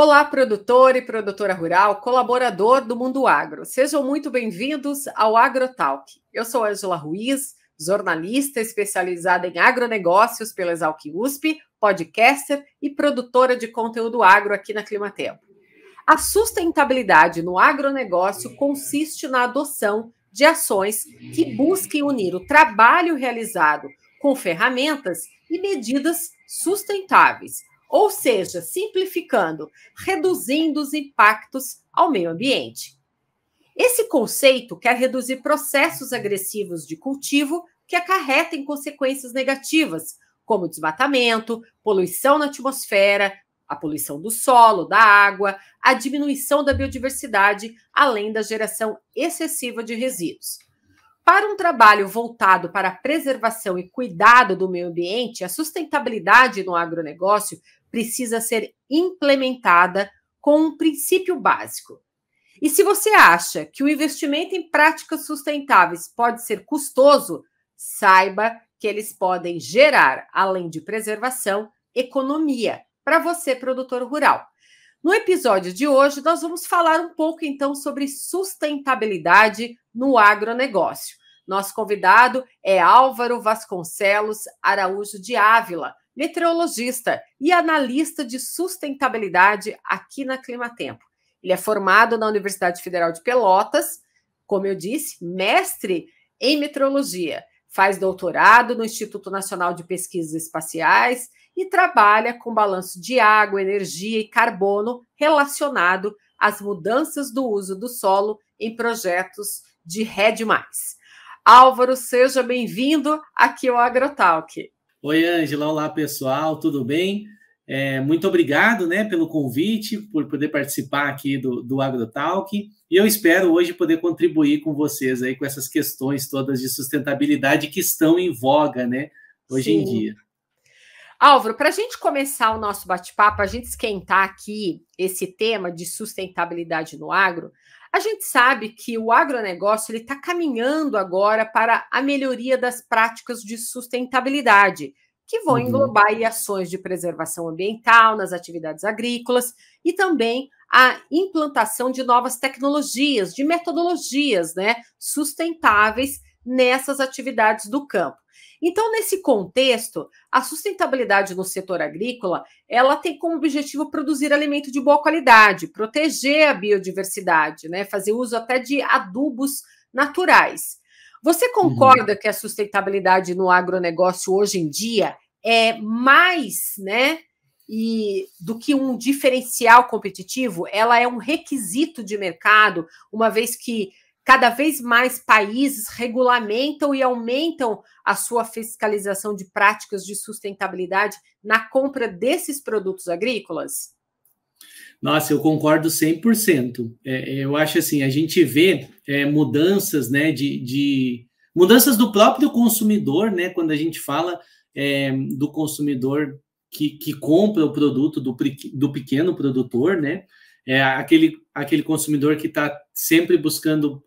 Olá, produtor e produtora rural, colaborador do Mundo Agro. Sejam muito bem-vindos ao AgroTalk. Eu sou Ângela Ruiz, jornalista especializada em agronegócios pela Exalc USP, podcaster e produtora de conteúdo agro aqui na Climatempo. A sustentabilidade no agronegócio consiste na adoção de ações que busquem unir o trabalho realizado com ferramentas e medidas sustentáveis, ou seja, simplificando, reduzindo os impactos ao meio ambiente. Esse conceito quer reduzir processos agressivos de cultivo que acarretem consequências negativas, como desmatamento, poluição na atmosfera, a poluição do solo, da água, a diminuição da biodiversidade, além da geração excessiva de resíduos. Para um trabalho voltado para a preservação e cuidado do meio ambiente, a sustentabilidade no agronegócio precisa ser implementada com um princípio básico. E se você acha que o investimento em práticas sustentáveis pode ser custoso, saiba que eles podem gerar, além de preservação, economia para você, produtor rural. No episódio de hoje, nós vamos falar um pouco, então, sobre sustentabilidade no agronegócio. Nosso convidado é Álvaro Vasconcelos Araújo de Ávila, meteorologista e analista de sustentabilidade aqui na Climatempo. Ele é formado na Universidade Federal de Pelotas, como eu disse, mestre em meteorologia, faz doutorado no Instituto Nacional de Pesquisas Espaciais e trabalha com balanço de água, energia e carbono relacionado às mudanças do uso do solo em projetos de REDD+. Álvaro, seja bem-vindo aqui ao AgroTalk. Oi, Ângela. Olá, pessoal. Tudo bem? Muito obrigado, pelo convite, por poder participar aqui do AgroTalk. E eu espero hoje poder contribuir com vocês aí com essas questões todas de sustentabilidade que estão em voga, hoje em dia. Álvaro, para a gente começar o nosso bate-papo, a gente esquentar aqui esse tema de sustentabilidade no agro, a gente sabe que o agronegócio está caminhando agora para a melhoria das práticas de sustentabilidade, que vão englobar aí ações de preservação ambiental nas atividades agrícolas e também a implantação de novas tecnologias, de metodologias sustentáveis nessas atividades do campo. Então, nesse contexto, a sustentabilidade no setor agrícola, ela tem como objetivo produzir alimento de boa qualidade, proteger a biodiversidade, fazer uso até de adubos naturais. Você concorda que a sustentabilidade no agronegócio hoje em dia é mais, do que um diferencial competitivo? Ela é um requisito de mercado, uma vez que cada vez mais países regulamentam e aumentam a sua fiscalização de práticas de sustentabilidade na compra desses produtos agrícolas? Nossa, eu concordo 100%. Eu acho assim, a gente vê mudanças, mudanças do próprio consumidor, quando a gente fala do consumidor que compra o produto do pequeno produtor, aquele consumidor que está sempre buscando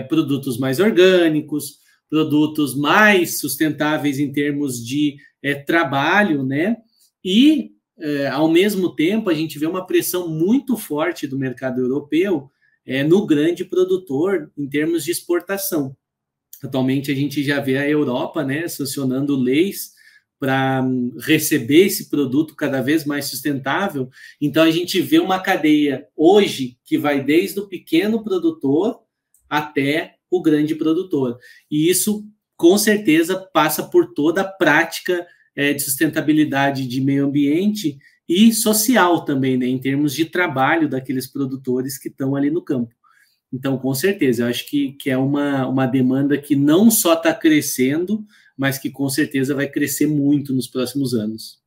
produtos mais orgânicos, produtos mais sustentáveis em termos de trabalho, e ao mesmo tempo a gente vê uma pressão muito forte do mercado europeu no grande produtor em termos de exportação. Atualmente a gente já vê a Europa sancionando leis para receber esse produto cada vez mais sustentável. Então a gente vê uma cadeia hoje que vai desde o pequeno produtor até o grande produtor. E isso, com certeza, passa por toda a prática de sustentabilidade de meio ambiente e social também, em termos de trabalho daqueles produtores que estão ali no campo. Então, com certeza, eu acho que é uma demanda que não só está crescendo, mas que com certeza vai crescer muito nos próximos anos.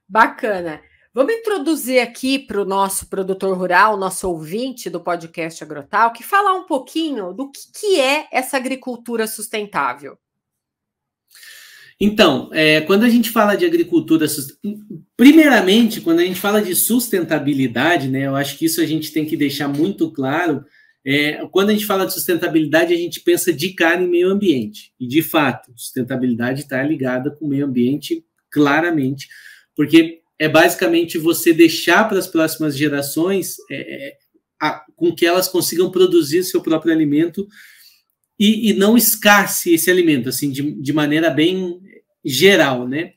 Bacana. Vamos introduzir aqui para o nosso produtor rural, nosso ouvinte do podcast AgroTalk, falar um pouquinho do que é essa agricultura sustentável. Então, quando a gente fala de agricultura, primeiramente, quando a gente fala de sustentabilidade, eu acho que isso a gente tem que deixar muito claro. Quando a gente fala de sustentabilidade, a gente pensa de cara em meio ambiente. E, de fato, sustentabilidade está ligada com o meio ambiente claramente, porque é basicamente você deixar para as próximas gerações com que elas consigam produzir seu próprio alimento e não escasse esse alimento, assim, de maneira bem geral, né?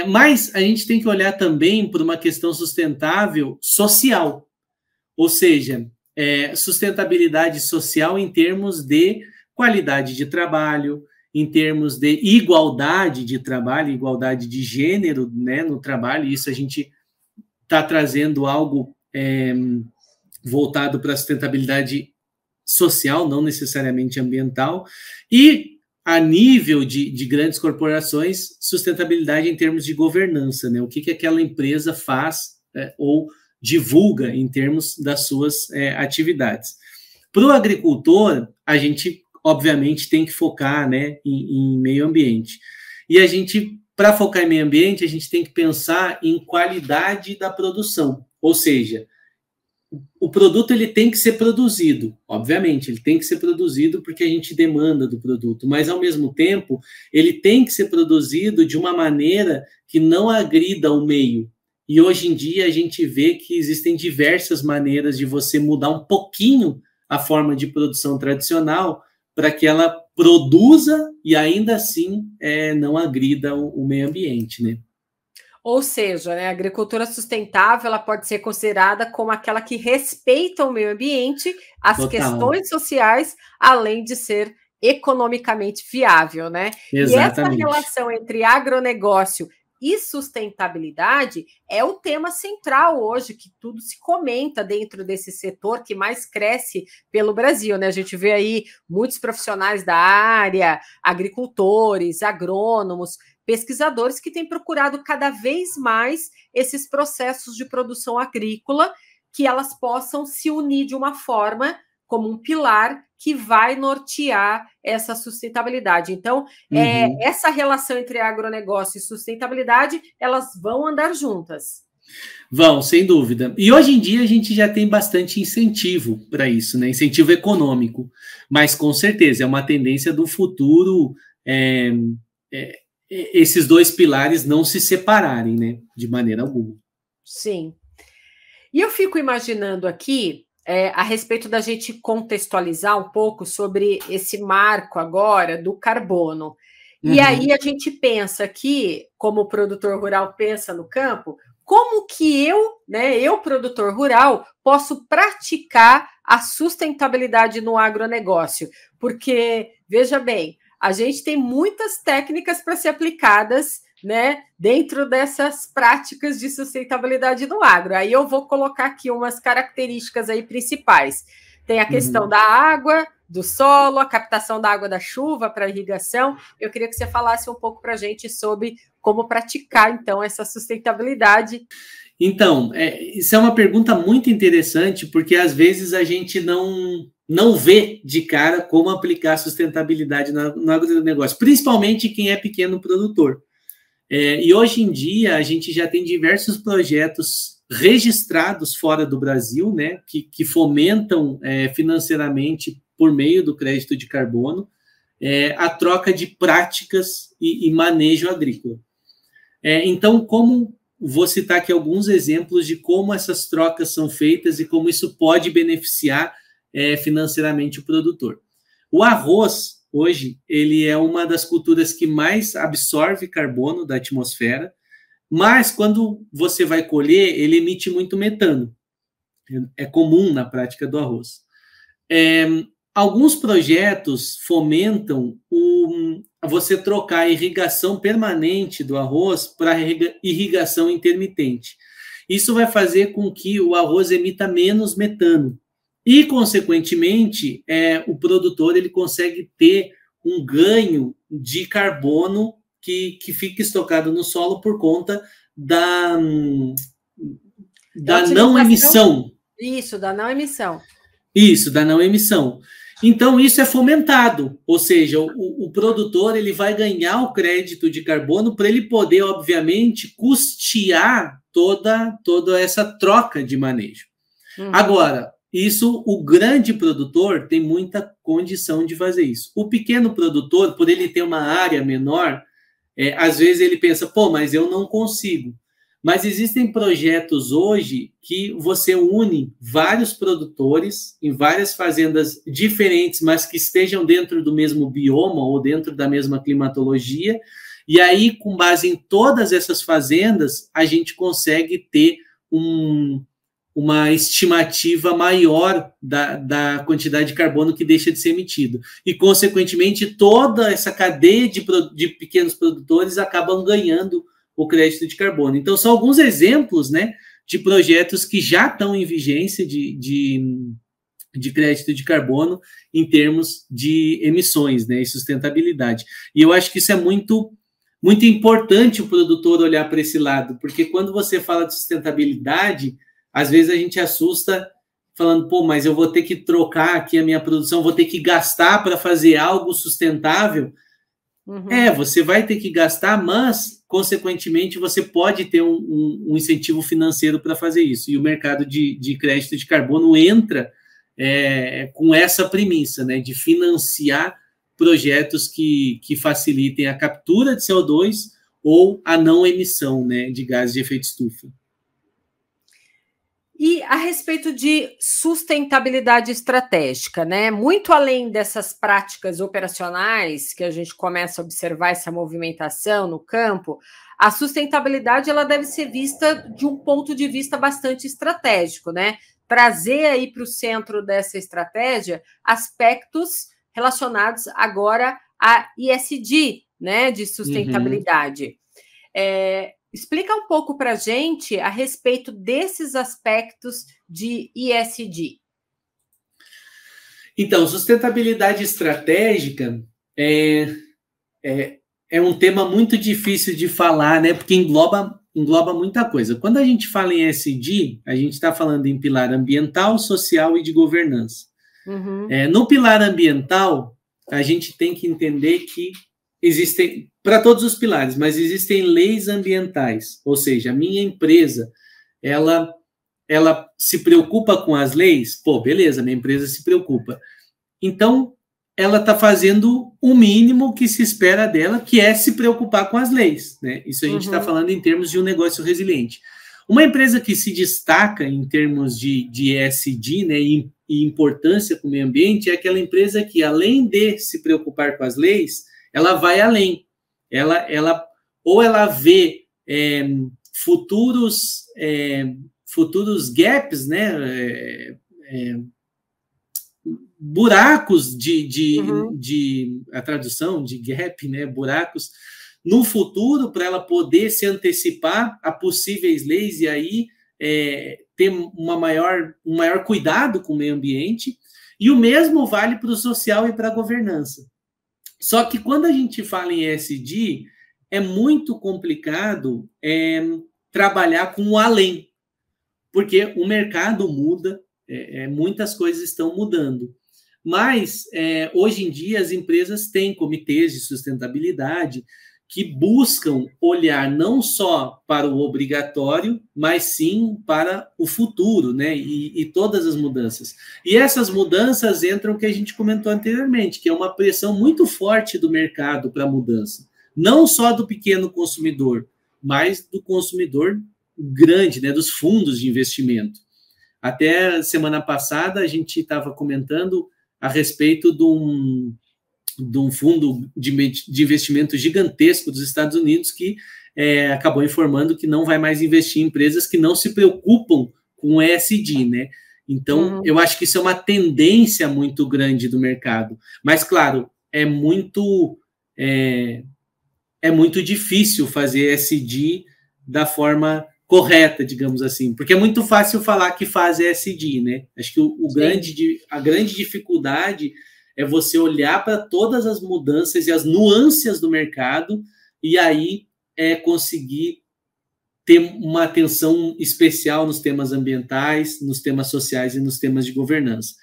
Mas a gente tem que olhar também por uma questão sustentável social, ou seja, sustentabilidade social em termos de qualidade de trabalho, em termos de igualdade de trabalho, igualdade de gênero, né, no trabalho. Isso a gente está trazendo algo voltado para a sustentabilidade social, não necessariamente ambiental, e a nível de grandes corporações, sustentabilidade em termos de governança, né? O que aquela empresa faz ou divulga em termos das suas atividades. Para o agricultor, a gente, obviamente, tem que focar, né, em meio ambiente. E a gente, para focar em meio ambiente, a gente tem que pensar em qualidade da produção, ou seja, o produto ele tem que ser produzido, obviamente, ele tem que ser produzido porque a gente demanda do produto, mas, ao mesmo tempo, ele tem que ser produzido de uma maneira que não agrida o meio. E, hoje em dia, a gente vê que existem diversas maneiras de você mudar um pouquinho a forma de produção tradicional para que ela produza e, ainda assim, não agrida o meio ambiente, né? Ou seja, né, a agricultura sustentável ela pode ser considerada como aquela que respeita o meio ambiente, as questões sociais, além de ser economicamente viável, né? Exatamente. E essa relação entre agronegócio e sustentabilidade é o tema central hoje, que tudo se comenta dentro desse setor que mais cresce pelo Brasil, né? A gente vê aí muitos profissionais da área, agricultores, agrônomos, pesquisadores que têm procurado cada vez mais esses processos de produção agrícola, que elas possam se unir de uma forma como um pilar que vai nortear essa sustentabilidade. Então, essa relação entre agronegócio e sustentabilidade, elas vão andar juntas. Vão, sem dúvida. E hoje em dia a gente já tem bastante incentivo para isso, né? Incentivo econômico. Mas, com certeza, é uma tendência do futuro esses dois pilares não se separarem, né? De maneira alguma. Sim. E eu fico imaginando aqui, a respeito da gente contextualizar um pouco sobre esse marco agora do carbono. E aí a gente pensa aqui, como o produtor rural pensa no campo, como que eu, produtor rural, posso praticar a sustentabilidade no agronegócio? Porque, veja bem, a gente tem muitas técnicas para ser aplicadas, né, dentro dessas práticas de sustentabilidade no agro. Aí eu vou colocar aqui umas características aí principais. Tem a questão da água, do solo, a captação da água da chuva para irrigação. Eu queria que você falasse um pouco para a gente sobre como praticar, então, essa sustentabilidade. Então, isso é uma pergunta muito interessante, porque às vezes a gente não vê de cara como aplicar sustentabilidade no agronegócio, principalmente quem é pequeno produtor. E hoje em dia a gente já tem diversos projetos registrados fora do Brasil, né, que fomentam financeiramente, por meio do crédito de carbono, a troca de práticas e manejo agrícola. Então, vou citar aqui alguns exemplos de como essas trocas são feitas e como isso pode beneficiar financeiramente o produtor. O arroz, hoje, ele é uma das culturas que mais absorve carbono da atmosfera, mas quando você vai colher, ele emite muito metano. É comum na prática do arroz. Alguns projetos fomentam você trocar a irrigação permanente do arroz para irrigação intermitente. Isso vai fazer com que o arroz emita menos metano. E, consequentemente, o produtor ele consegue ter um ganho de carbono que fica estocado no solo por conta da não emissão. Isso, da não emissão. Isso, da não emissão. Então, isso é fomentado, ou seja, o produtor ele vai ganhar o crédito de carbono para ele poder, obviamente, custear toda essa troca de manejo. Agora, o grande produtor tem muita condição de fazer isso. O pequeno produtor, por ele ter uma área menor, às vezes ele pensa, mas eu não consigo. Mas existem projetos hoje que você une vários produtores em várias fazendas diferentes, mas que estejam dentro do mesmo bioma ou dentro da mesma climatologia, e aí, com base em todas essas fazendas, a gente consegue ter uma estimativa maior da quantidade de carbono que deixa de ser emitido. E, consequentemente, toda essa cadeia de pequenos produtores acabam ganhando o crédito de carbono. Então, são alguns exemplos, né, de projetos que já estão em vigência de crédito de carbono em termos de emissões, né, e sustentabilidade. E eu acho que isso é muito importante o produtor olhar para esse lado, porque quando você fala de sustentabilidade, às vezes a gente assusta falando, pô, mas eu vou ter que trocar aqui a minha produção, vou ter que gastar para fazer algo sustentável. Uhum. Você vai ter que gastar, mas, consequentemente, você pode ter um incentivo financeiro para fazer isso. E o mercado de crédito de carbono entra com essa premissa, né, de financiar projetos que facilitem a captura de CO2 ou a não emissão, né, de gases de efeito estufa. E a respeito de sustentabilidade estratégica, né? Muito além dessas práticas operacionais que a gente começa a observar essa movimentação no campo, a sustentabilidade ela deve ser vista de um ponto de vista bastante estratégico, né? Trazer aí para o centro dessa estratégia aspectos relacionados agora a ESG, né? De sustentabilidade. Explica um pouco para a gente a respeito desses aspectos de ESG. Então, sustentabilidade estratégica é um tema muito difícil de falar, né? Porque engloba muita coisa. Quando a gente fala em ESG, a gente está falando em pilar ambiental, social e de governança. Uhum. No pilar ambiental, a gente tem que entender que existem, para todos os pilares, mas existem leis ambientais, ou seja, a minha empresa, ela se preocupa com as leis? Pô, beleza, minha empresa se preocupa. Então, ela está fazendo o mínimo que se espera dela, que é se preocupar com as leis, né? Isso a gente está falando em termos de um negócio resiliente. Uma empresa que se destaca em termos de ESG, né, e importância para o meio ambiente, é aquela empresa que, além de se preocupar com as leis, ela vai além. Ela vê futuros gaps, né? Buracos a tradução de gap, né? Buracos no futuro para ela poder se antecipar a possíveis leis e aí ter um maior cuidado com o meio ambiente. E o mesmo vale para o social e para a governança. Só que quando a gente fala em ESG, é muito complicado trabalhar com o além, porque o mercado muda, muitas coisas estão mudando. Mas, hoje em dia, as empresas têm comitês de sustentabilidade que buscam olhar não só para o obrigatório, mas sim para o futuro, né? E todas as mudanças. E essas mudanças entram no que a gente comentou anteriormente, que é uma pressão muito forte do mercado para a mudança. Não só do pequeno consumidor, mas do consumidor grande, né? Dos fundos de investimento. Até semana passada, a gente estava comentando a respeito de um fundo de investimento gigantesco dos Estados Unidos que acabou informando que não vai mais investir em empresas que não se preocupam com ESG, né? Então, eu acho que isso é uma tendência muito grande do mercado. Mas, claro, é muito difícil fazer ESG da forma correta, digamos assim, porque é muito fácil falar que faz ESG, né? Acho que a grande dificuldade é você olhar para todas as mudanças e as nuances do mercado e aí conseguir ter uma atenção especial nos temas ambientais, nos temas sociais e nos temas de governança.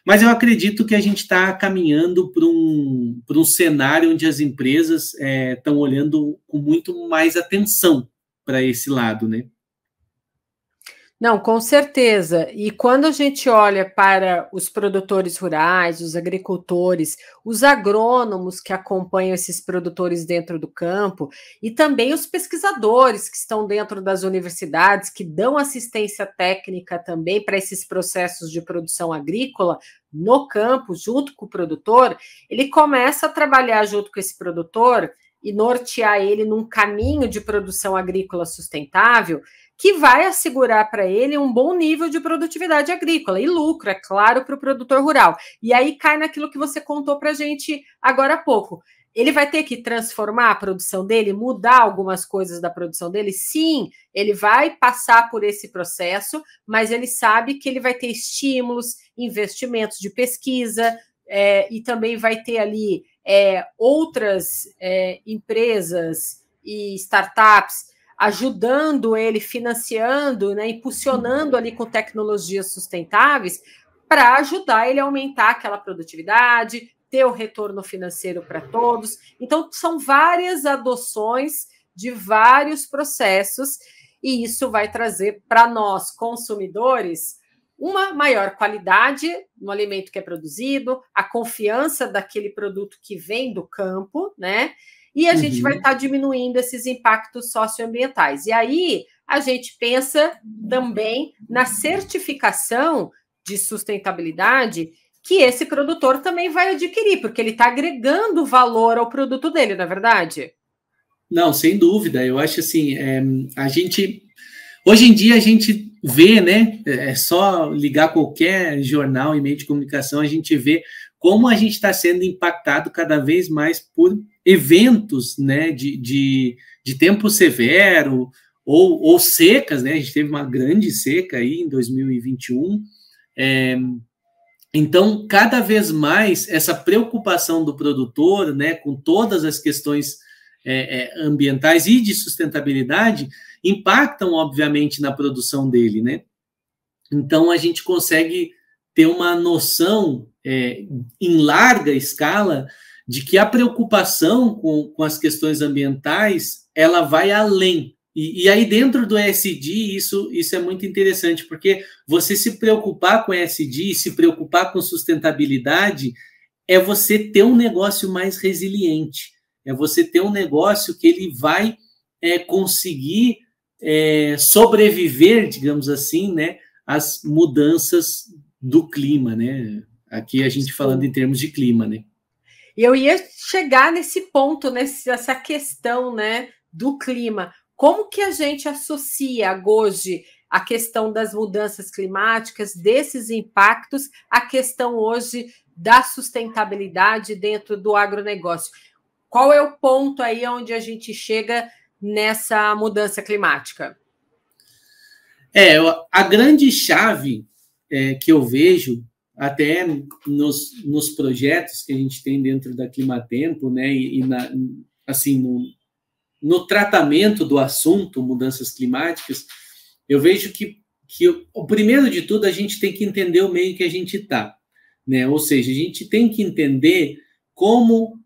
Mas eu acredito que a gente está caminhando para um cenário onde as empresas estão olhando com muito mais atenção para esse lado, né? Não, com certeza. E quando a gente olha para os produtores rurais, os agricultores, os agrônomos que acompanham esses produtores dentro do campo, e também os pesquisadores que estão dentro das universidades, que dão assistência técnica também para esses processos de produção agrícola no campo, junto com o produtor, ele começa a trabalhar junto com esse produtor e nortear ele num caminho de produção agrícola sustentável que vai assegurar para ele um bom nível de produtividade agrícola e lucro, é claro, para o produtor rural. E aí cai naquilo que você contou para a gente agora há pouco. Ele vai ter que transformar a produção dele, mudar algumas coisas da produção dele? Sim, ele vai passar por esse processo, mas ele sabe que ele vai ter estímulos, investimentos de pesquisa, e também vai ter ali outras empresas e startups ajudando ele, financiando, né, impulsionando ali com tecnologias sustentáveis para ajudar ele a aumentar aquela produtividade, ter o retorno financeiro para todos. Então, são várias adoções de vários processos e isso vai trazer para nós, consumidores, uma maior qualidade no alimento que é produzido, a confiança daquele produto que vem do campo, né? E a gente vai estar diminuindo esses impactos socioambientais. E aí a gente pensa também na certificação de sustentabilidade que esse produtor também vai adquirir, porque ele está agregando valor ao produto dele, não é verdade? Não, sem dúvida. Eu acho assim, a gente... Hoje em dia a gente vê, né? É só ligar qualquer jornal e meio de comunicação, a gente vê como a gente está sendo impactado cada vez mais por eventos, né, de tempo severo ou secas, né? A gente teve uma grande seca aí em 2021. Então, cada vez mais essa preocupação do produtor, né, com todas as questões ambientais e de sustentabilidade impactam, obviamente, na produção dele, né? Então, a gente consegue ter uma noção em larga escala de que a preocupação com as questões ambientais, ela vai além. E aí, dentro do ESG, isso é muito interessante, porque você se preocupar com ESG, se preocupar com sustentabilidade, é você ter um negócio mais resiliente, é você ter um negócio que ele vai conseguir sobreviver, digamos assim, né, às mudanças do clima, né? Aqui a gente falando em termos de clima, né? Eu ia chegar nesse ponto, nessa questão, né, do clima. Como que a gente associa hoje a questão das mudanças climáticas, desses impactos, à questão hoje da sustentabilidade dentro do agronegócio? Qual é o ponto aí onde a gente chega nessa mudança climática? A grande chave que eu vejo, até nos projetos que a gente tem dentro da Climatempo, né, assim, no tratamento do assunto mudanças climáticas, eu vejo que o primeiro de tudo, a gente tem que entender o meio que a gente está, né? Ou seja, a gente tem que entender como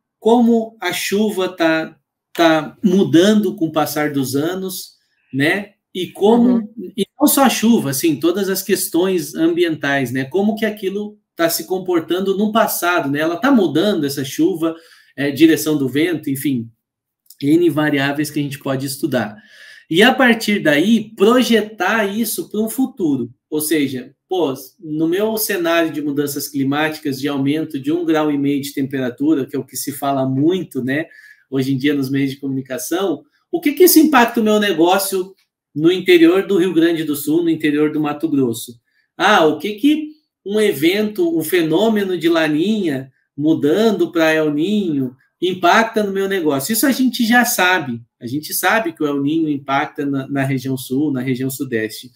a chuva tá mudando com o passar dos anos, né? E como, e não só a chuva, assim, todas as questões ambientais, né? Como que aquilo está se comportando no passado, né? Ela está mudando essa chuva, direção do vento, enfim, N variáveis que a gente pode estudar. E a partir daí, projetar isso para um futuro. Ou seja, no meu cenário de mudanças climáticas, de aumento de 1,5 grau de temperatura, que é o que se fala muito, né, hoje em dia nos meios de comunicação, o que isso impacta o meu negócio no interior do Rio Grande do Sul, no interior do Mato Grosso? O que um evento, um fenômeno de Laninha mudando para El Ninho impacta no meu negócio? Isso a gente já sabe. A gente sabe que o El Ninho impacta na região sul, na região sudeste.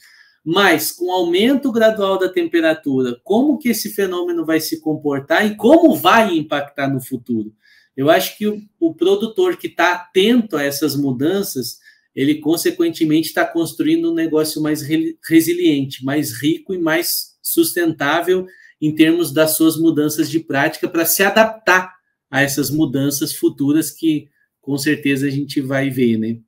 Mas, com o aumento gradual da temperatura, como que esse fenômeno vai se comportar e como vai impactar no futuro? Eu acho que o produtor que está atento a essas mudanças, ele, consequentemente, está construindo um negócio mais resiliente, mais rico e mais sustentável em termos das suas mudanças de prática para se adaptar a essas mudanças futuras que, com certeza, a gente vai ver, né?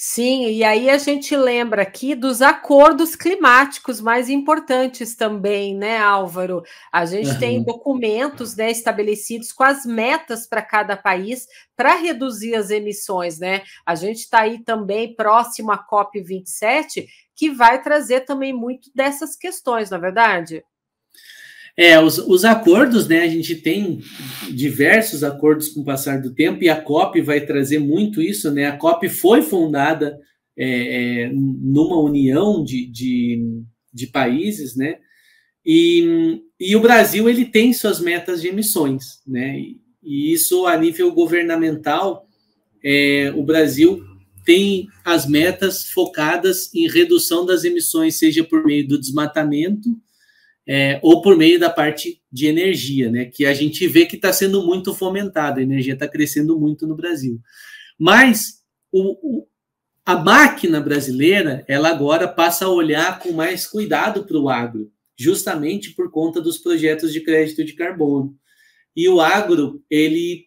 Sim, e aí a gente lembra aqui dos acordos climáticos mais importantes também, né, Álvaro? A gente tem Aham. documentos, né, estabelecidos com as metas para cada país para reduzir as emissões, né? A gente está aí também próximo à COP27, que vai trazer também muito dessas questões, não é verdade? Os acordos, né? A gente tem diversos acordos com o passar do tempo, e a COP vai trazer muito isso, né? A COP foi fundada numa união de países, né? E o Brasil, ele tem suas metas de emissões, né? E isso, a nível governamental, o Brasil tem as metas focadas em redução das emissões, seja por meio do desmatamento, ou por meio da parte de energia, né? Que a gente vê que está sendo muito fomentada, a energia está crescendo muito no Brasil. Mas a máquina brasileira, ela agora passa a olhar com mais cuidado para o agro, justamente por conta dos projetos de crédito de carbono. E o agro, e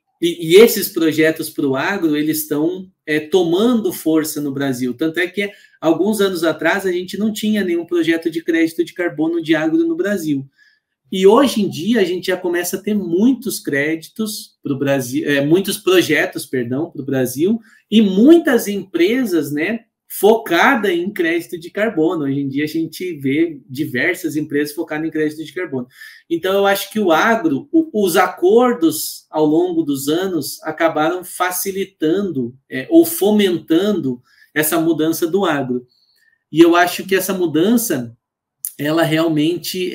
esses projetos para o agro, eles estão tomando força no Brasil. Tanto é que, alguns anos atrás, a gente não tinha nenhum projeto de crédito de carbono de agro no Brasil. E hoje em dia, a gente já começa a ter muitos créditos para o Brasil, muitos projetos, perdão, para o Brasil, e muitas empresas, né, focada em crédito de carbono. Hoje em dia a gente vê diversas empresas focadas em crédito de carbono. Então eu acho que o agro, os acordos ao longo dos anos acabaram facilitando ou fomentando essa mudança do agro. E eu acho que essa mudança, ela realmente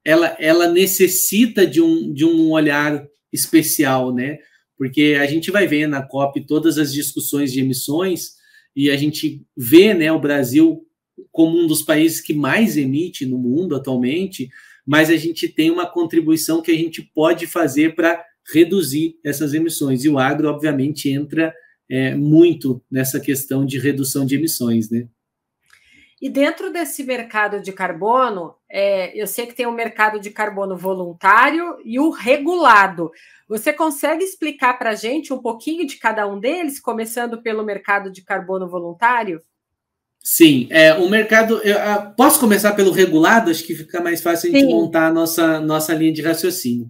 ela necessita de um olhar especial, né? Porque a gente vai ver na COP todas as discussões de emissões, e a gente vê, né, o Brasil como um dos países que mais emite no mundo atualmente, mas a gente tem uma contribuição que a gente pode fazer para reduzir essas emissões. E o agro, obviamente, entra muito nessa questão de redução de emissões, né? E dentro desse mercado de carbono, eu sei que tem o mercado de carbono voluntário e o regulado. Você consegue explicar para a gente um pouquinho de cada um deles, começando pelo mercado de carbono voluntário? Sim, o mercado. Posso começar pelo regulado? Acho que fica mais fácil a gente montar a nossa linha de raciocínio.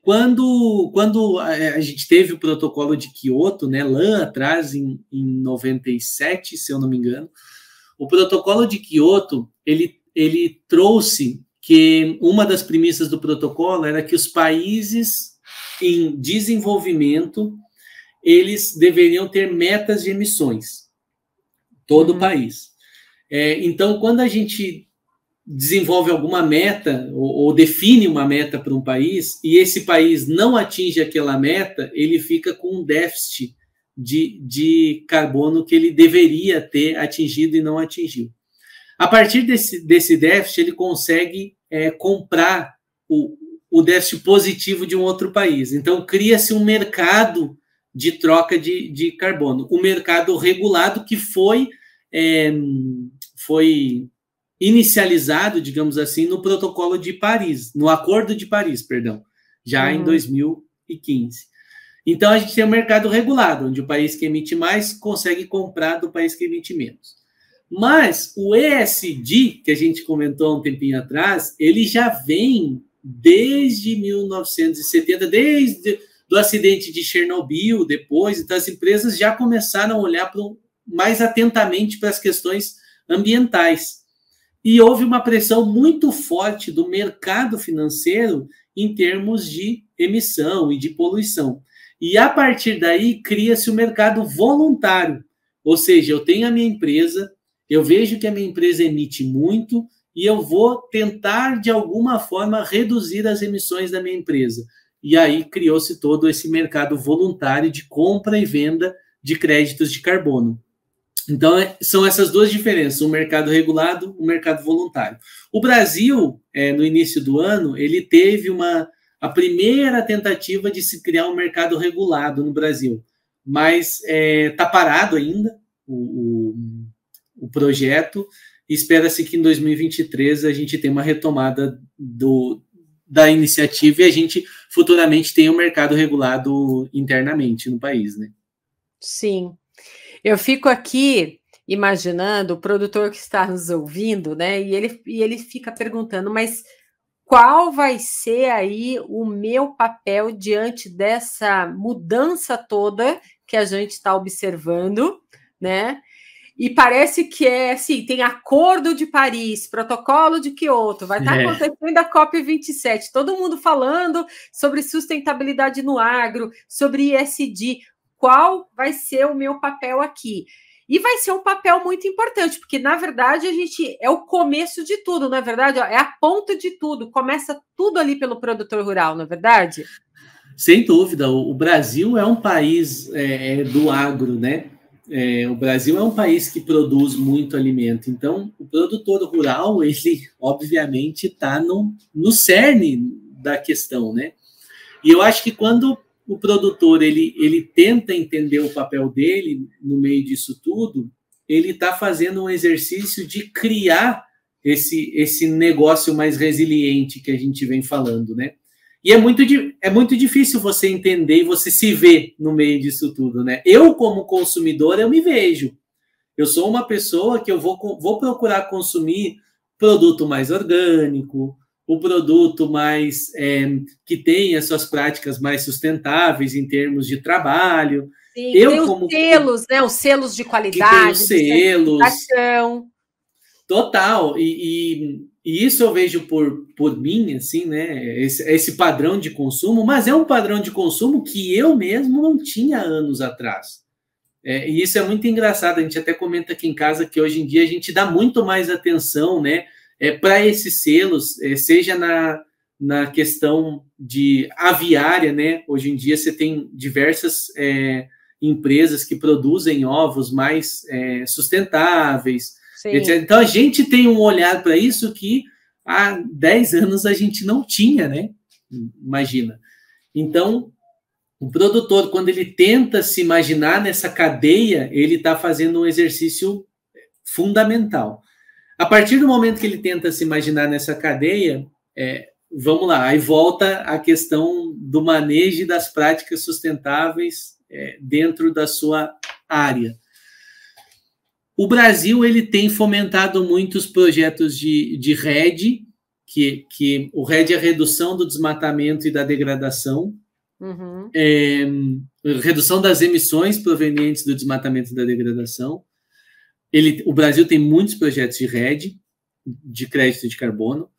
Quando a gente teve o protocolo de Quioto, né, lá atrás, em 97, se eu não me engano, o protocolo de Quioto, ele trouxe que uma das premissas do protocolo era que os países em desenvolvimento, eles deveriam ter metas de emissões, todo o país. Então, quando a gente desenvolve alguma meta, ou define uma meta para um país, e esse país não atinge aquela meta, ele fica com um déficit de carbono que ele deveria ter atingido e não atingiu. A partir desse déficit, ele consegue comprar o déficit positivo de um outro país. Então, cria-se um mercado de troca de carbono, um mercado regulado que foi inicializado, digamos assim, no protocolo de Paris, no Acordo de Paris, perdão, já em 2015. Então, a gente tem um mercado regulado, onde o país que emite mais consegue comprar do país que emite menos. Mas o ESG, que a gente comentou há um tempinho atrás, ele já vem desde 1970, desde do acidente de Chernobyl, depois, então as empresas já começaram a olhar mais atentamente para as questões ambientais. E houve uma pressão muito forte do mercado financeiro em termos de emissão e de poluição. E, a partir daí, cria-se o mercado voluntário. Ou seja, eu tenho a minha empresa, eu vejo que a minha empresa emite muito e eu vou tentar, de alguma forma, reduzir as emissões da minha empresa. E aí criou-se todo esse mercado voluntário de compra e venda de créditos de carbono. Então, são essas duas diferenças, o mercado regulado e o mercado voluntário. O Brasil, no início do ano, ele teve a primeira tentativa de se criar um mercado regulado no Brasil, mas está parado ainda o projeto, e espera-se que em 2023 a gente tenha uma retomada da iniciativa e a gente futuramente tenha um mercado regulado internamente no país, né? Sim. Eu fico aqui imaginando o produtor que está nos ouvindo, né? E ele fica perguntando, mas qual vai ser aí o meu papel diante dessa mudança toda que a gente está observando, né? E parece que é assim, tem Acordo de Paris, Protocolo de Quioto, vai estar acontecendo a COP27, todo mundo falando sobre sustentabilidade no agro, sobre ESG. Qual vai ser o meu papel aqui? E vai ser um papel muito importante, porque, na verdade, a gente é o começo de tudo, na verdade, é a ponta de tudo, começa tudo ali pelo produtor rural, não é verdade? Sem dúvida, o Brasil é um país do agro, né? O Brasil é um país que produz muito alimento, então o produtor rural, ele obviamente está no cerne da questão, né? E eu acho que quando o produtor ele tenta entender o papel dele no meio disso tudo, ele está fazendo um exercício de criar esse negócio mais resiliente que a gente vem falando, né? E é muito difícil você entender e você se ver no meio disso tudo, né? Eu, como consumidor, eu me vejo. Eu sou uma pessoa que eu vou procurar consumir produto mais orgânico, o produto mais que tenha suas práticas mais sustentáveis em termos de trabalho. Sim, tem os selos, né? Os selos de qualidade, que tem os selos. Certificação. Total, e isso eu vejo por mim, assim, né? Esse padrão de consumo, mas é um padrão de consumo que eu mesmo não tinha anos atrás. E isso é muito engraçado, a gente até comenta aqui em casa que hoje em dia a gente dá muito mais atenção, né? Para esses selos, seja na questão de aviária, né? Hoje em dia você tem diversas empresas que produzem ovos mais sustentáveis. Então a gente tem um olhar para isso que há 10 anos a gente não tinha, né? Imagina. Então, o produtor, quando ele tenta se imaginar nessa cadeia, ele está fazendo um exercício fundamental. A partir do momento que ele tenta se imaginar nessa cadeia, vamos lá, aí volta a questão do manejo das práticas sustentáveis dentro da sua área. O Brasil ele tem fomentado muitos projetos de REDD, que o REDD é a redução do desmatamento e da degradação, redução das emissões provenientes do desmatamento e da degradação. O Brasil tem muitos projetos de REDD, de crédito de carbono.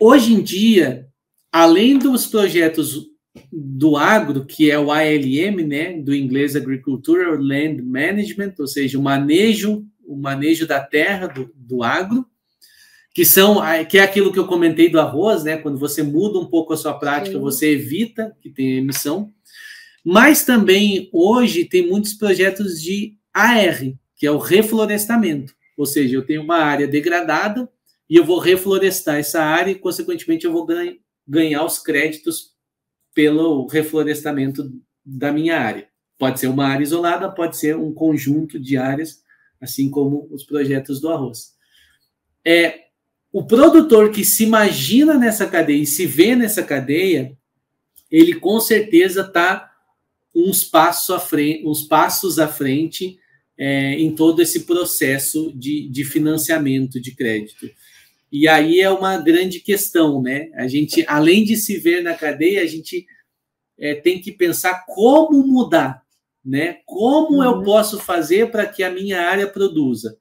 Hoje em dia, além dos projetos do agro, que é o ALM, né, do inglês Agricultural Land Management, ou seja, o manejo da terra do agro, que é aquilo que eu comentei do arroz, né, quando você muda um pouco a sua prática, você evita que tenha emissão, mas também hoje tem muitos projetos de AR, que é o reflorestamento, ou seja, eu tenho uma área degradada e eu vou reflorestar essa área e, consequentemente, eu vou ganhar os créditos pelo reflorestamento da minha área. Pode ser uma área isolada, pode ser um conjunto de áreas, assim como os projetos do arroz. O produtor que se imagina nessa cadeia e se vê nessa cadeia, ele com certeza está uns passos à frente em todo esse processo de financiamento de crédito. E aí é uma grande questão, né? A gente, além de se ver na cadeia, a gente tem que pensar como mudar, né? Como eu posso fazer para que a minha área produza?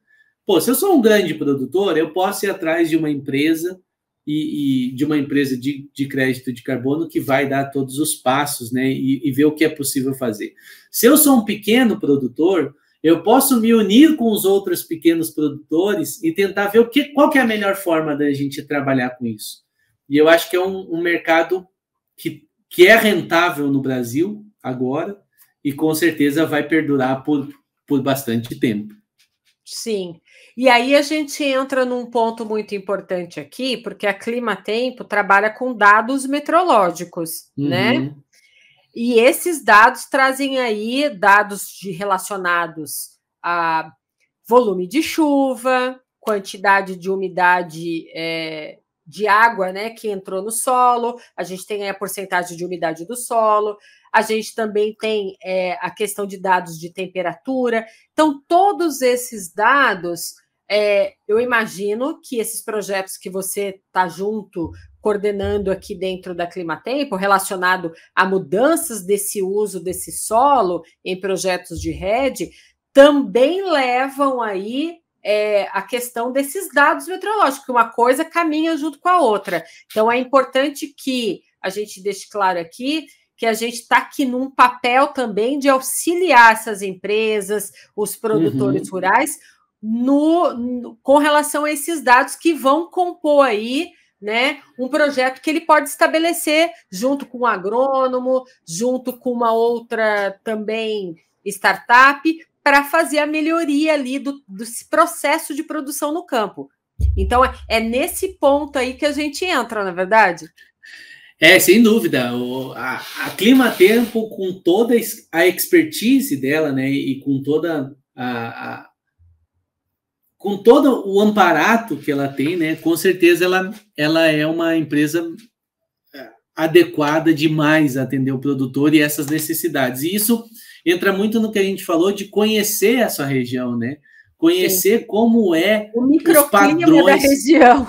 Pô, se eu sou um grande produtor, eu posso ir atrás de uma empresa e de uma empresa de crédito de carbono que vai dar todos os passos, né? E ver o que é possível fazer. Se eu sou um pequeno produtor, eu posso me unir com os outros pequenos produtores e tentar ver qual que é a melhor forma da gente trabalhar com isso. E eu acho que é um mercado que é rentável no Brasil agora e com certeza vai perdurar por bastante tempo. Sim. E aí a gente entra num ponto muito importante aqui, porque a Climatempo trabalha com dados meteorológicos, né? E esses dados trazem aí dados relacionados a volume de chuva, quantidade de umidade de água, né, que entrou no solo, a gente tem aí a porcentagem de umidade do solo, a gente também tem a questão de dados de temperatura. Então, todos esses dados, eu imagino que esses projetos que você está junto, coordenando aqui dentro da Climatempo, relacionado a mudanças desse uso desse solo em projetos de rede, também levam aí a questão desses dados meteorológicos, que uma coisa caminha junto com a outra. Então, é importante que a gente deixe claro aqui que a gente está aqui num papel também de auxiliar essas empresas, os produtores rurais, com relação a esses dados que vão compor aí, né, um projeto que ele pode estabelecer junto com um agrônomo, junto com uma outra também startup, para fazer a melhoria ali do processo de produção no campo. Então, é nesse ponto aí que a gente entra, na verdade? Sem dúvida. A Climatempo, com toda a expertise dela, né, e com toda com todo o amparato que ela tem, né, com certeza ela é uma empresa adequada demais a atender o produtor e essas necessidades. E isso entra muito no que a gente falou de conhecer a sua região, né? Conhecer como o microclima da região.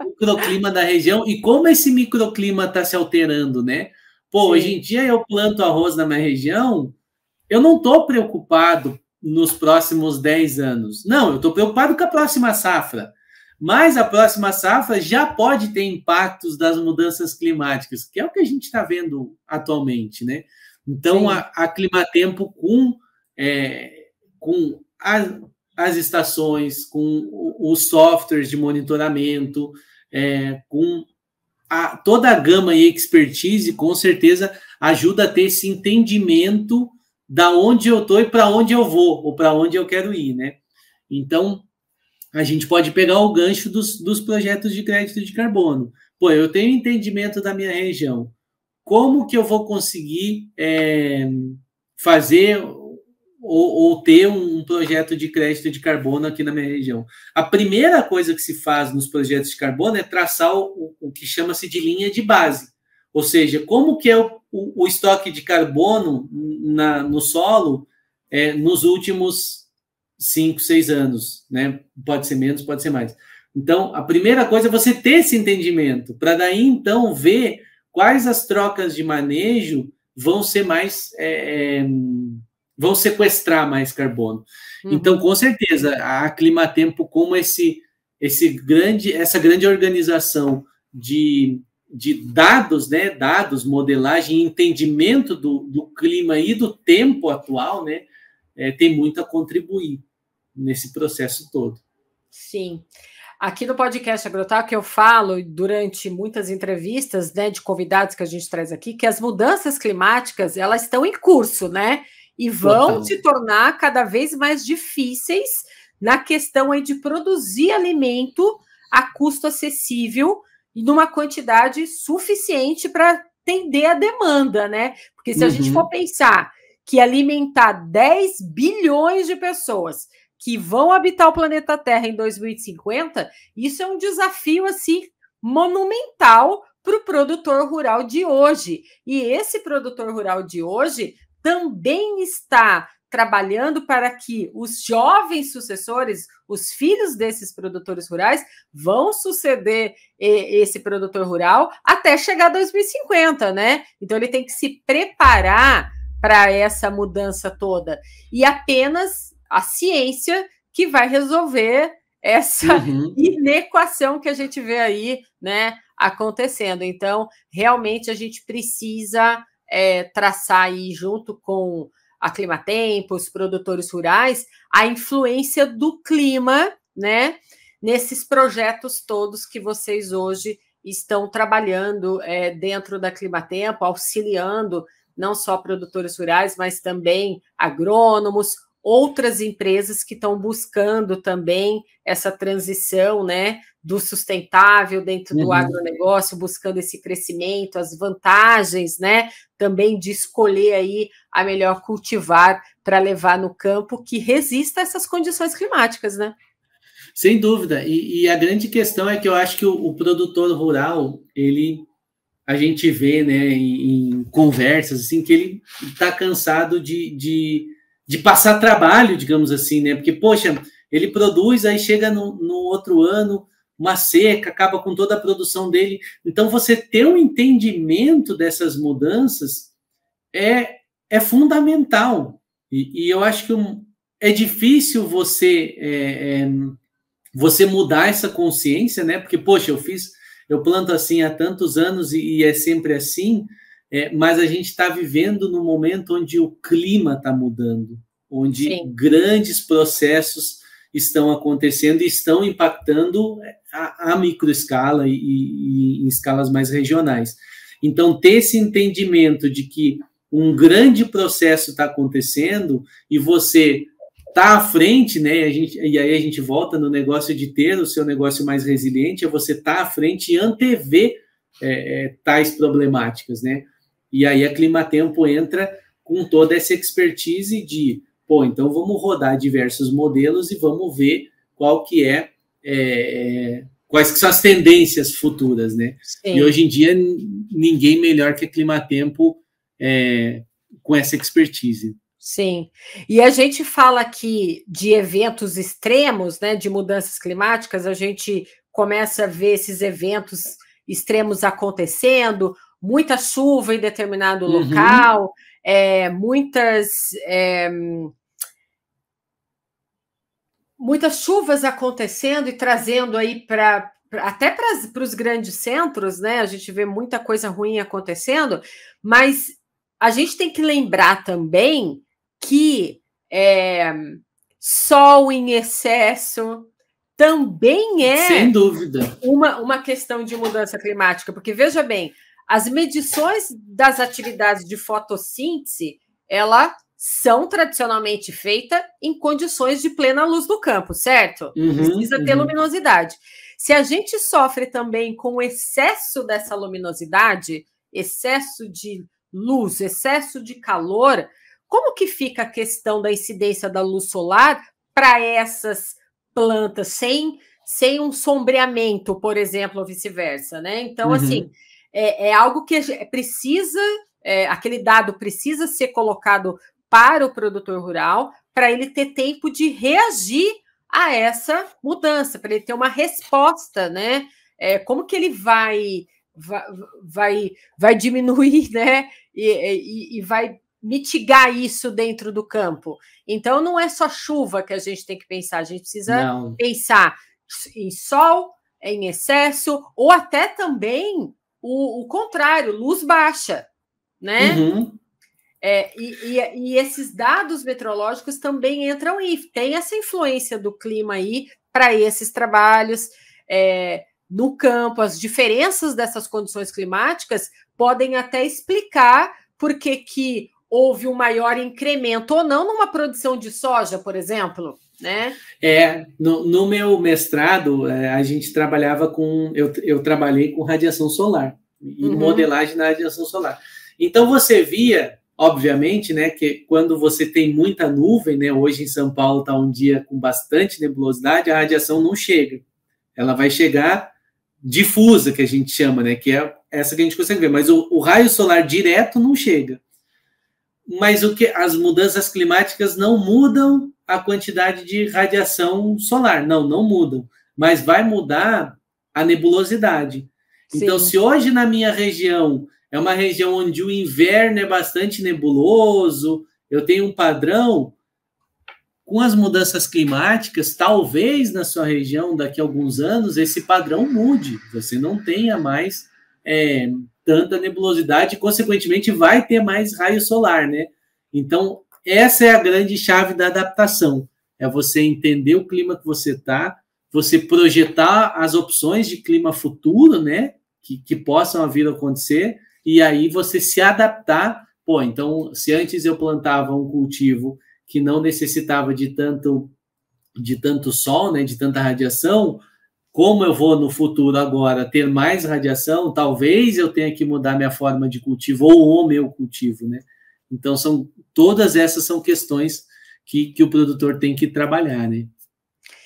O microclima da região e como esse microclima está se alterando, né? Hoje em dia eu planto arroz na minha região, eu não estou preocupado nos próximos 10 anos. Não, eu estou preocupado com a próxima safra. Mas a próxima safra já pode ter impactos das mudanças climáticas, que é o que a gente está vendo atualmente, né? Então, a Climatempo, com as estações, com os softwares de monitoramento, com toda a gama e expertise, com certeza ajuda a ter esse entendimento da onde eu estou e para onde eu vou, ou para onde eu quero ir, né? Então, a gente pode pegar o gancho dos projetos de crédito de carbono. Eu tenho entendimento da minha região. Como que eu vou conseguir fazer ou ter um projeto de crédito de carbono aqui na minha região? A primeira coisa que se faz nos projetos de carbono é traçar o que chama-se de linha de base. Ou seja, como que é o estoque de carbono no solo nos últimos 5, 6 anos, né? Pode ser menos, pode ser mais. Então, a primeira coisa é você ter esse entendimento, para daí, então, ver quais as trocas de manejo vão ser mais... vão sequestrar mais carbono. Então, com certeza, a Climatempo, como essa grande organização de dados, né? Dados, modelagem, entendimento do clima e do tempo atual, né? Tem muito a contribuir nesse processo todo. Sim. Aqui no podcast Agrotalk eu falo durante muitas entrevistas, né, de convidados que a gente traz aqui, que as mudanças climáticas, elas estão em curso, né? E vão se tornar cada vez mais difíceis na questão aí de produzir alimento a custo acessível e numa quantidade suficiente para atender a demanda, né? Porque se a gente for pensar que alimentar 10 bilhões de pessoas que vão habitar o planeta Terra em 2050, isso é um desafio assim monumental para o produtor rural de hoje. E esse produtor rural de hoje também está trabalhando para que os jovens sucessores, os filhos desses produtores rurais, vão suceder esse produtor rural até chegar a 2050, né? Então ele tem que se preparar para essa mudança toda. E apenas a ciência que vai resolver essa inequação que a gente vê aí, né, acontecendo. Então, realmente, a gente precisa traçar aí, junto com a Climatempo, os produtores rurais, a influência do clima, né, nesses projetos todos que vocês hoje estão trabalhando dentro da Climatempo, auxiliando não só produtores rurais, mas também agrônomos, outras empresas que estão buscando também essa transição, né, do sustentável dentro do agronegócio, buscando esse crescimento, as vantagens, né, também de escolher aí a melhor cultivar para levar no campo que resista a essas condições climáticas, né? Sem dúvida. E a grande questão é que eu acho que o produtor rural, ele a gente vê, né, em conversas, assim, que ele está cansado de passar trabalho, digamos assim, né? Porque, poxa, ele produz, aí chega no outro ano, uma seca, acaba com toda a produção dele. Então, você ter um entendimento dessas mudanças é fundamental. E eu acho que é difícil você mudar essa consciência, né? Porque, poxa, eu planto assim há tantos anos e é sempre assim, mas a gente está vivendo num momento onde o clima está mudando, onde Sim. grandes processos estão acontecendo e estão impactando a microescala e em escalas mais regionais. Então, ter esse entendimento de que um grande processo está acontecendo e você está à frente, né? E aí a gente volta no negócio de ter o seu negócio mais resiliente, é você estar à frente e antever tais problemáticas, né? E aí a Climatempo entra com toda essa expertise de, pô, então vamos rodar diversos modelos e vamos ver qual que quais que são as tendências futuras, né? Sim. E hoje em dia ninguém melhor que a Climatempo com essa expertise. Sim, e a gente fala aqui de eventos extremos, né, de mudanças climáticas, a gente começa a ver esses eventos extremos acontecendo, muita chuva em determinado local, muitas chuvas acontecendo e trazendo aí até para os grandes centros, né? A gente vê muita coisa ruim acontecendo, mas a gente tem que lembrar também que sol em excesso também sem dúvida, uma questão de mudança climática, porque veja bem, as medições das atividades de fotossíntese, elas são tradicionalmente feitas em condições de plena luz do campo, certo? Precisa ter luminosidade. Se a gente sofre também com excesso dessa luminosidade, excesso de luz, excesso de calor, como que fica a questão da incidência da luz solar para essas plantas sem um sombreamento, por exemplo, ou vice-versa, né? Então, assim, é algo que precisa, aquele dado precisa ser colocado para o produtor rural, para ele ter tempo de reagir a essa mudança, para ele ter uma resposta, né? Como que ele vai diminuir, né? E vai mitigar isso dentro do campo. Então, não é só chuva que a gente tem que pensar, a gente precisa pensar em sol, em excesso, ou até também o contrário, luz baixa, né? E esses dados meteorológicos também entram aí, tem essa influência do clima aí para esses trabalhos no campo. As diferenças dessas condições climáticas podem até explicar por que houve um maior incremento ou não numa produção de soja, por exemplo, né? No meu mestrado, a gente trabalhava eu trabalhei com radiação solar e modelagem na radiação solar. Então, você via, obviamente, né, que quando você tem muita nuvem, né, hoje em São Paulo está um dia com bastante nebulosidade, a radiação não chega. Ela vai chegar difusa, que a gente chama, né, que é essa que a gente consegue ver, mas o raio solar direto não chega. Mas as mudanças climáticas não mudam a quantidade de radiação solar, não mudam, mas vai mudar a nebulosidade. Sim. Então, se hoje na minha região é uma região onde o inverno é bastante nebuloso, eu tenho um padrão, com as mudanças climáticas, talvez na sua região, daqui a alguns anos, esse padrão mude, você não tenha mais tanta nebulosidade, e, consequentemente, vai ter mais raio solar, né? Então, essa é a grande chave da adaptação, é você entender o clima que você está, você projetar as opções de clima futuro, né, que possam vir a acontecer, e aí você se adaptar. Pô, então, se antes eu plantava um cultivo que não necessitava de tanto sol, né, de tanta radiação, como eu vou no futuro agora ter mais radiação, talvez eu tenha que mudar minha forma de cultivo ou o meu cultivo, né? Então, todas essas são questões que o produtor tem que trabalhar, né?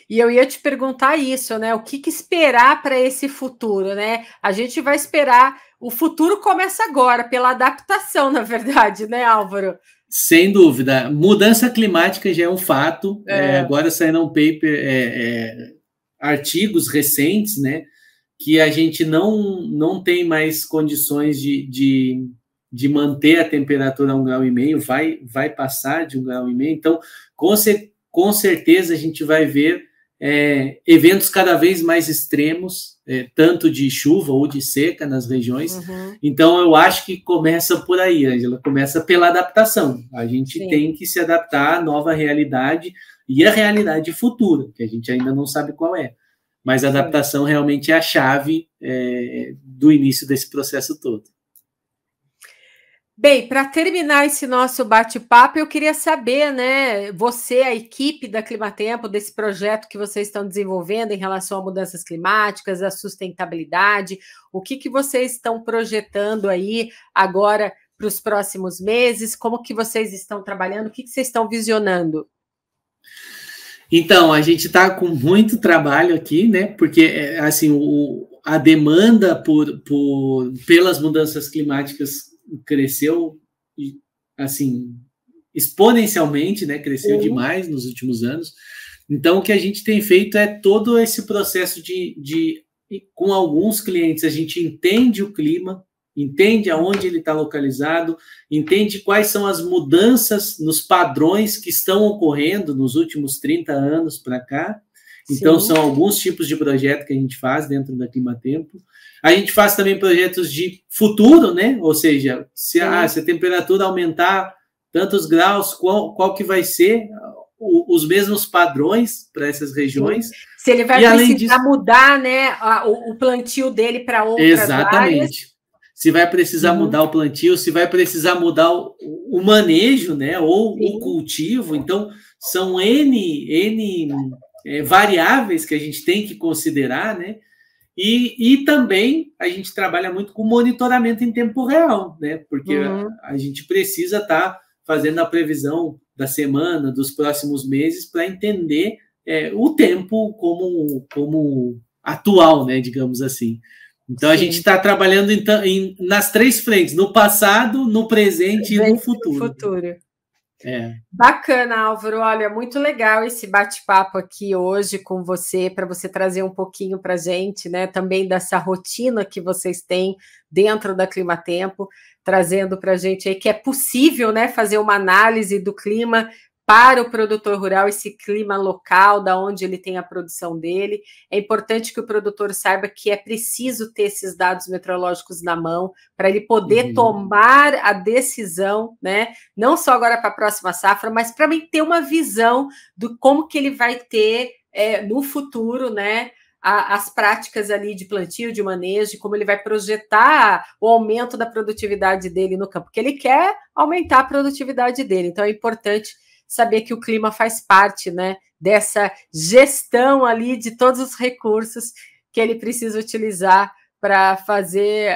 E eu ia te perguntar isso, né? O que esperar para esse futuro, né? A gente vai esperar. O futuro começa agora, pela adaptação, na verdade, né, Álvaro? Sem dúvida. Mudança climática já é um fato. Agora saíram artigos recentes, né? Que a gente não tem mais condições de manter a temperatura a 1,5 graus, vai passar de 1,5 graus. Então, com certeza, a gente vai ver eventos cada vez mais extremos, tanto de chuva ou de seca nas regiões. Uhum. Então, eu acho que começa por aí, Ângela, começa pela adaptação. A gente tem que se adaptar à nova realidade e à realidade futura, que a gente ainda não sabe qual é. Mas a adaptação realmente é a chave do início desse processo todo. Bem, para terminar esse nosso bate-papo, eu queria saber, né, você, a equipe da Climatempo, desse projeto que vocês estão desenvolvendo em relação a mudanças climáticas, a sustentabilidade, o que vocês estão projetando aí agora para os próximos meses, como que vocês estão trabalhando, o que vocês estão visionando? Então, a gente está com muito trabalho aqui, né? Porque assim, a demanda pelas mudanças climáticas cresceu assim exponencialmente, né? Cresceu demais nos últimos anos. Então, o que a gente tem feito é todo esse processo com alguns clientes, a gente entende o clima, entende aonde ele está localizado, entende quais são as mudanças nos padrões que estão ocorrendo nos últimos 30 anos para cá. Então, são alguns tipos de projeto que a gente faz dentro da Climatempo. A gente faz também projetos de futuro, né? Ou seja, se a temperatura aumentar tantos graus, qual que vai ser os mesmos padrões para essas regiões. Se ele vai precisar mudar, né, o plantio dele para outras áreas. Se vai precisar mudar o plantio, se vai precisar mudar o manejo, né, ou o cultivo. Então, são N variáveis que a gente tem que considerar, né? E também a gente trabalha muito com monitoramento em tempo real, né? Porque a gente precisa estar fazendo a previsão da semana, dos próximos meses, para entender o tempo como atual, né? Digamos assim. Então, a gente está trabalhando nas 3 frentes, no passado, no presente e no futuro. Bacana, Álvaro. Olha, muito legal esse bate-papo aqui hoje com você, para você trazer um pouquinho para a gente, né? Também dessa rotina que vocês têm dentro da Climatempo, trazendo para a gente aí que é possível, né, fazer uma análise do clima para o produtor rural, esse clima local, da onde ele tem a produção dele. É importante que o produtor saiba que é preciso ter esses dados meteorológicos na mão para ele poder tomar a decisão, né? Não só agora para a próxima safra, mas para ter uma visão do como que ele vai ter no futuro, né? As práticas ali de plantio, de manejo, de como ele vai projetar o aumento da produtividade dele no campo, porque ele quer aumentar a produtividade dele. Então, é importante saber que o clima faz parte, né, dessa gestão ali de todos os recursos que ele precisa utilizar para fazer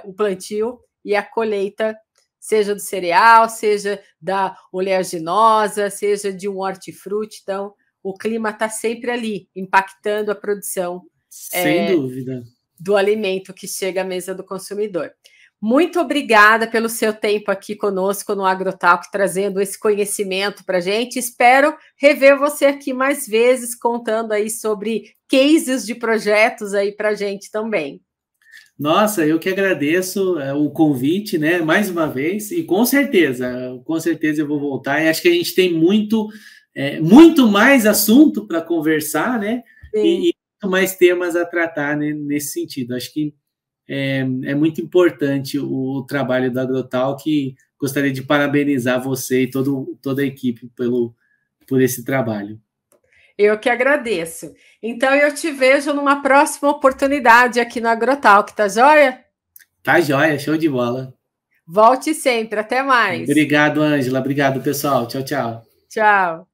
o plantio e a colheita, seja do cereal, seja da oleaginosa, seja de um hortifruti. Então, o clima está sempre ali, impactando a produção sem dúvida do alimento que chega à mesa do consumidor. Muito obrigada pelo seu tempo aqui conosco no AgroTalk, trazendo esse conhecimento para a gente. Espero rever você aqui mais vezes, contando aí sobre cases de projetos aí para a gente também. Nossa, eu que agradeço o convite, né, mais uma vez, e com certeza eu vou voltar. E acho que a gente tem muito mais assunto para conversar, né, e muito mais temas a tratar, né, nesse sentido. Acho que é muito importante o trabalho da AgroTalk, e gostaria de parabenizar você e toda a equipe por esse trabalho. Eu que agradeço. Então, eu te vejo numa próxima oportunidade aqui no AgroTalk, tá joia? Tá joia, show de bola. Volte sempre, até mais. Obrigado, Ângela. Obrigado, pessoal. Tchau, tchau. Tchau.